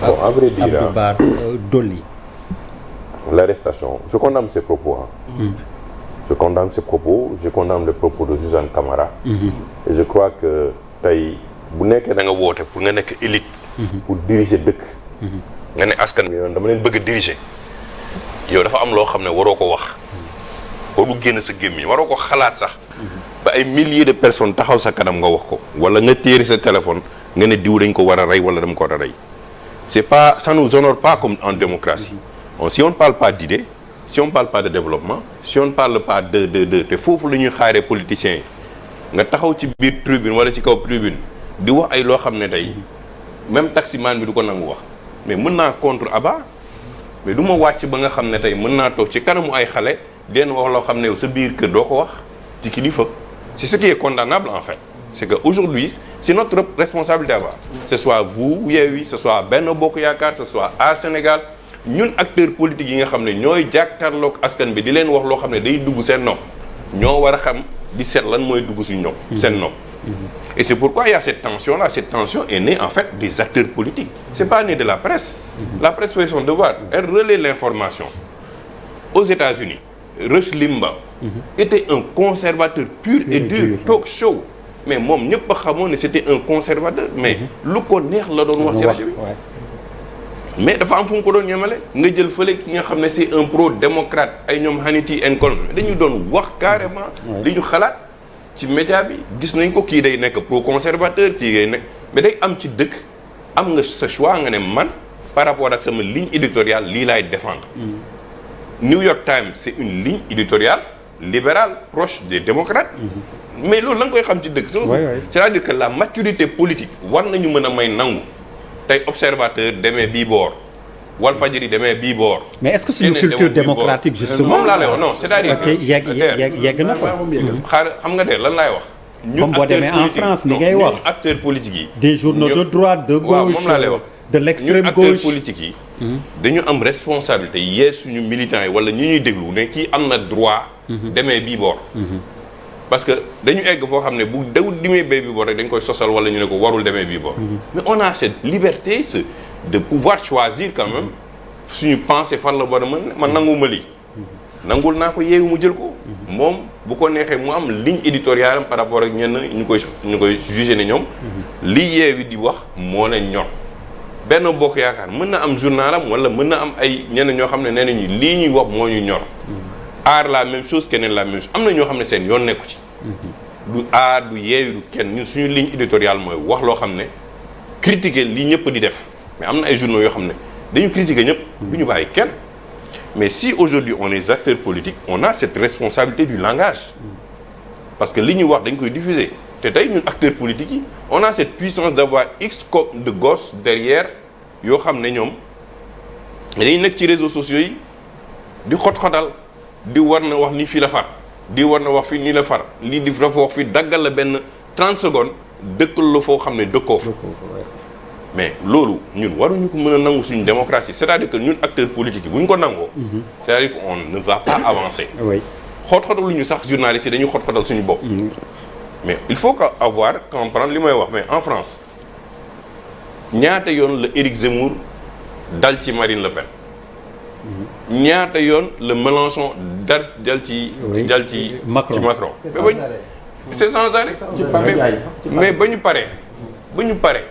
Bon, à vrai dire, Abdou Bara Dolly. L'arrestation, je condamne ses propos. Je condamne ses propos, je condamne les propos de Suzanne Camara. Et je crois que tey bu nekkee da nga woote pour nga nekk élite. Pour diriger dëkk. nga ne askan bi yoon dama leen bëgg a diriger. yow dafa am loo xam ne waroo ko wax. waru génn sa gémmiñ waroo ko xalaat sax. ba ay milliers de personnes taxaw sa kanam nga wax ko. wala nga téere sa téléphone nga ne diw dañ ko war a rey wala dama ko war a rey. c'est pas, ça nous honore pas comme en démocratie. Si on ne parle pas d'idées, si on ne parle pas de développement, si on ne parle pas te foofu la ñuy xaaree politiciens yi nga taxaw ci biir tribune wala ci kaw tribune di wax ay loo xam ne tey même taximan bi du ko nangu wax mais mën naa contre Abba mais du ma wàcc ba nga xam ne tey mën naa toog ci kanamu ay xale di leen wax loo xam ne yow sa biir kër doo ko wax ci kilifa. C'est ce qui est condamnable en fait. C'est qu'aujourd'hui, c'est notre responsabilité Abba. Que ce soit vous, Yewwi, que ce soit Benno Bokk Yaakaar, que ce soit Aar Sénégal, ñun acteurs politiques yi nga xam ne ñooy jàkkaarloog askan bi di leen wax loo xam ne day dugg seen nopp ñoo war a xam di seet lan mooy dugg suñu nopp seen nopp. Et c'est pourquoi il y a cette tension-là. Cette tension est née en fait des acteurs politiques. C'est pas né de la presse. La presse fait son devoir. Elle relaie l'information. Aux États-Unis, Rush Limbaugh était un conservateur pur et dur, talk show. Mais moom ñëpp a xamoon ne c'était un conservateur. Mais lu ko neex la doon wax ci rajo bi. Mais dafa am fu mu ko doon ñemale nga jël fële ki nga xam ne c'est un pro-démocrate ay ñoom Hannity and Colm dañu doon wax carrément li ñu xalaat ci média bi gis nañ ko kii day nekk pro-conservateur kii day nekk mais day am ci dëkk am nga sa choix nga ne man par rapport ak sama ligne éditoriale lii laay défendre. New York Times c'est une ligne éditoriale libérale proche des démocrates. Mais loolu la nga koy xam ci dëkk. C'est-à-dire que la maturité politique war nañu mën a may nangu. tey observateur demee bii boor Walfadjri demee bii boor. mais est-ce que c'est une culture démocratique justement. moom laa lay wax non c'est-à-dire que yegg na fa. xaar xam nga de lan laay wax. comme boo demee en France ni ngay wax acteurs politiques yi. des journaux de droite de gauche moom laa lay wax. de l'extrême ñun gauche acteurs politiques yi. dañu am responsabilité yee suñu militants yi wala ñu ñuy déglu ne kii am na droit. demee bii boor. parce que dañu egg foo xam ne bu daw dimee bay bi boor rek dañ koy sosal wala ñu ne ko warul demee bii boor. mais on a cette liberté de pouvoir choisir quand même suñu pensée fan la war a mën man nanguma lii. nangul naa ko Yewwi mu jël ko. moom bu ko neexee mu am ligne éditoriale am par rapport ak ñenn ñu koy jugé ne ñoom. li Yewwi di wax moo leen ñor. Benno Bokk Yaakaar mën na am journal am wala mën na am ay ñenn ñoo xam ne nee nañu lii ñuy wax moo ñu ñor. Aar la même chose keneen la même chose am na ñoo xam ne seen yoon nekku ci. du Aar du Yewwi du kenn ñun suñu ligne éditoriale mooy wax loo xam ne critiquer lii ñëpp di def mais am na ay journaux yoo xam ne dañu critiquer ñëpp. du ñu bàyyi kenn. mais si aujourd'hui on est acteurs politiques on a cette responsabilité du langage. parce que li ñuy wax dañ koy diffuser te tey ñun acteurs politiques yi on a cette puissance d'avoir x de gosses derrière yoo xam ne ñoom dañuy nekk ci réseaux sociaux yi di xot-xotal. di war na wax ni fii la far di war na wax fii nii la far lii di dafa wax fii daggal la benn 30 secondes dëkkal la foo xam ne dëkkoo fa mais loolu ñun waruñu ko mën a nangu suñu démocratie c'est-à-dire que ñun acteurs politiques yi bu ñu ko nangoo c'est-à-dire que on ne va pas avancer xoot-xootal ñu sax journalistes yi dañuy xoot-xootal suñu bopp mais il faut que avoir comprendre li may wax mais en France ñaata yoon la Éric Zemmour dal ci Marine Le Pen ñaata yoon le Mélenchon dal ci Macron c'est sans arrêt mais ba ñu paree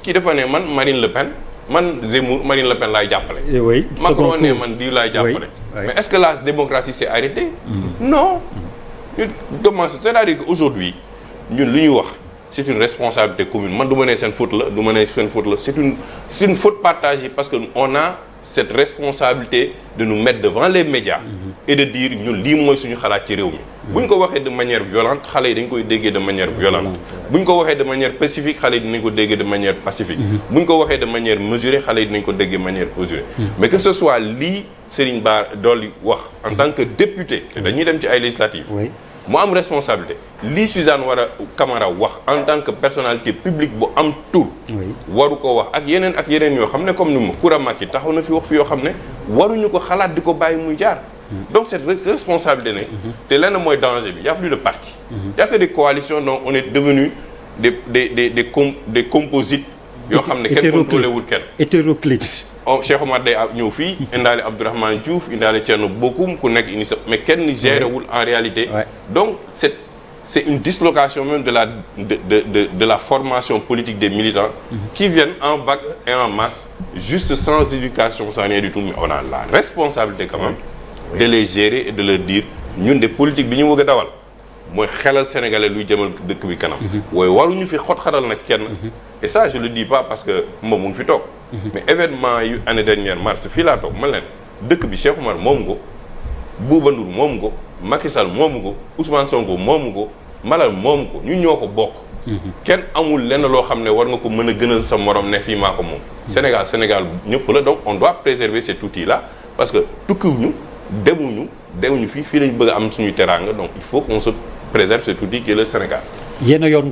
kii dafa ne man Marine Le Pen man Zemmour Marine Le Pen laay jàppale Macron ne man di laay jàppale mais est-ce que la démocratie s'est arrêtée non ñu commencé c'est-à-dire que aujourd'hui ñun lu ñuy wax c'est une responsabilité commune man du ma ne seen faute la du ma ne seen faute la c'est une faute partagée parce que on a cette responsabilité de nous mettre devant les médias et de dire ñun lii mooy suñu xalaat ci réew mi bu ñu ko waxee de manière violente xale yi dañ koy déggee de manière violente bu ñu ko waxee de manière pacifique xale yi dinañ ko déggee de manière pacifique bu ñu ko waxee de manière mesurée xale yi dinañ ko déggee de manière mesurée mais que ce soit lii Serigne Bara Dolly wax en tant que député te dañuy dem ci ay législatives mu am responsabilité lii Suzanne Camara wax en tant que personnalité publique bu am tur waru ko wax ak yeneen yoo xam ne comme ni ma Koura Macky taxaw na fi wax fi yoo xam ne waruñu ko xalaat di ko bàyyi muy jaar donc cette responsabilité ne te lenn mooy danger bi y a plus de parti y a que des coalitions dont on est devenu des composites yoo xam ne kenn contrôlé wul kenn. hétéroclite. Cheikh Omar day ñëw fii indaale Abdourahmane Diouf indaale Thierno Bocoum ku nekk indi mais kenn géré wul en réalité. donc c'est une dislocation même de la formation politique des militants. qui viennent en vague et en masse juste sans éducation sans rien du tout mais on a la responsabilité quand même. de les gérer et de leur dire ñun de politique bi ñu bëgg a dawal. mooy xelal sénégalais luy jëmal dëkk bi kanam. waaye waruñu fi xot-xatal nag kenn. et ça je le dis pas parce que moom mu ngi fi toog. mais événement yu année dernière mars fii laa toog man leen dëkk bi Cheikh Oumar moomu ko Bouba Ndour moomu ko Macky Sall moomu ko Ousmane Sonko moomu ko Malal moomu ko ñun ñoo ko bokk. kenn amul lenn loo xam ne war nga ko mën a gënal sa morom ne fii maa ko moom. Sénégal ñëpp la donc on doit préserver cet outil là parce que tukkiwuñu demuñu fii lañ bëgg a am suñuy teraanga donc il faut qu'on se préserve cet outil qui est le Sénégal. yéen a yor